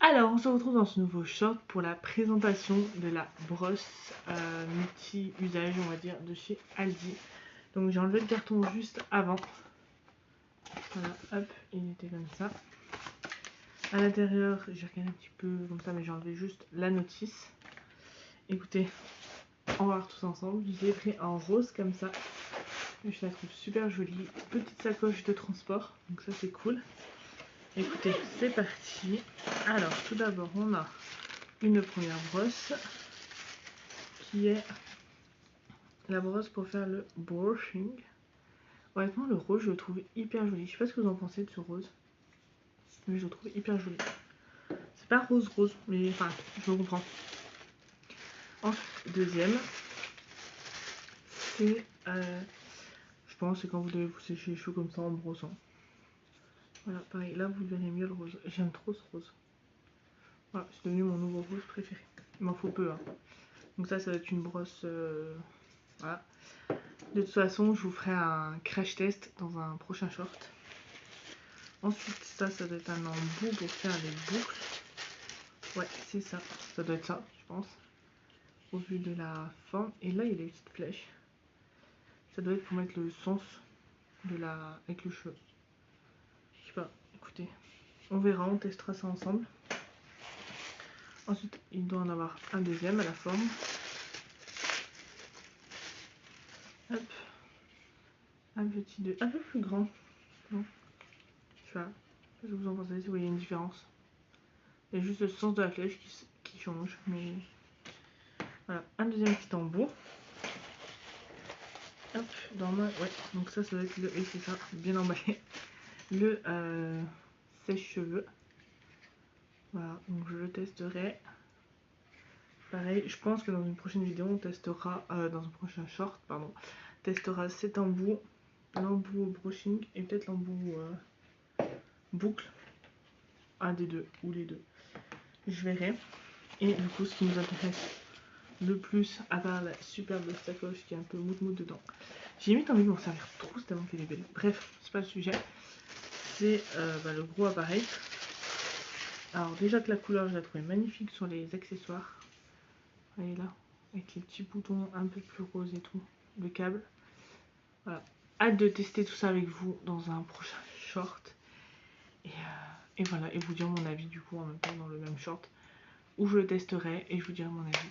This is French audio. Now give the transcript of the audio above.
Alors, on se retrouve dans ce nouveau short pour la présentation de la brosse multi-usage, on va dire, de chez Aldi. Donc j'ai enlevé le carton juste avant. Voilà, hop, il était comme ça. À l'intérieur, j'ai regardé un petit peu comme ça, mais j'ai enlevé juste la notice. Écoutez, on va voir tous ensemble. Je l'ai pris en rose comme ça. Je la trouve super jolie. Petite sacoche de transport, donc ça c'est cool. Écoutez, c'est parti. Alors, tout d'abord, on a une première brosse qui est la brosse pour faire le brushing. Honnêtement, le rose, je le trouve hyper joli. Je sais pas ce que vous en pensez de ce rose, mais je le trouve hyper joli. C'est pas rose rose, mais enfin, je me comprends. Ensuite, deuxième, c'est, je pense, c'est quand vous devez vous sécher les cheveux comme ça en brossant. Voilà, pareil, là vous verrez mieux le rose. J'aime trop ce rose. Voilà, c'est devenu mon nouveau rose préféré. Il m'en faut peu, hein. Donc ça va être une brosse, voilà. De toute façon, je vous ferai un crash test dans un prochain short. Ensuite, ça doit être un embout pour faire les boucles. Ouais, c'est ça. Ça doit être ça, je pense. Au vu de la forme. Et là, il y a des petites flèches. Ça doit être pour mettre le sens de la... avec le cheveu. Je sais pas, écoutez. On verra, on testera ça ensemble. Ensuite, il doit en avoir un deuxième à la forme. Hop. Un petit deux, un peu plus grand. Non. Je sais pas. Je vous en pensez si vous voyez une différence. Il y a juste le sens de la flèche qui change. Mais voilà, un deuxième petit embout. Hop, dans ma... Ouais, donc ça doit être le... Et c'est ça, bien emballé. Le sèche-cheveux. Voilà, donc je le testerai. Pareil, je pense que dans une prochaine vidéo, on testera, dans un prochain short, pardon, testera cet embout, l'embout brushing et peut-être l'embout boucle. Un des deux, ou les deux. Je verrai. Et du coup, ce qui nous intéresse le plus, à part la superbe sacoche qui est un peu mout dedans, j'ai limite envie de m'en servir trop, c'est tellement qu'elle est belle. Bref, c'est pas le sujet. C'est le gros appareil. Alors déjà que la couleur, je la trouvais magnifique sur les accessoires. Voyez là, avec les petits boutons un peu plus roses et tout, le câble. Voilà, hâte de tester tout ça avec vous dans un prochain short. Et voilà, et vous dire mon avis du coup en même temps dans le même short, où je le testerai et je vous dirai mon avis.